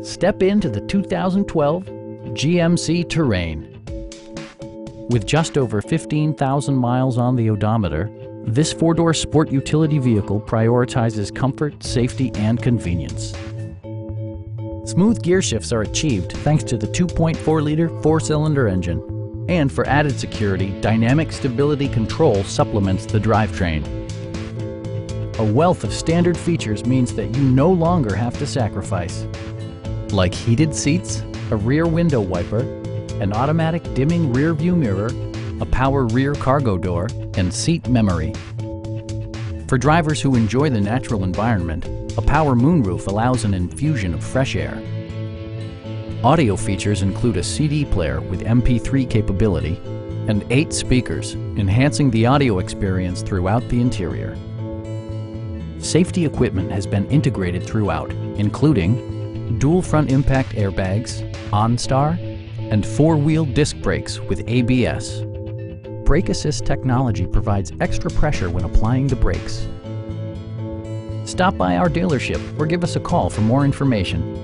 Step into the 2012 GMC Terrain. With just over 15,000 miles on the odometer, this four-door sport utility vehicle prioritizes comfort, safety, and convenience. Smooth gear shifts are achieved thanks to the 2.4-liter four-cylinder engine. And for added security, dynamic stability control supplements the drivetrain. A wealth of standard features means that you no longer have to sacrifice, like heated seats, a rear window wiper, an automatic dimming rear view mirror, a power rear cargo door, and seat memory. For drivers who enjoy the natural environment, a power moonroof allows an infusion of fresh air. Audio features include a CD player with MP3 capability and 8 speakers, enhancing the audio experience throughout the interior. Safety equipment has been integrated throughout, including dual front impact airbags, OnStar, and 4-wheel disc brakes with ABS. Brake Assist technology provides extra pressure when applying the brakes. Stop by our dealership or give us a call for more information.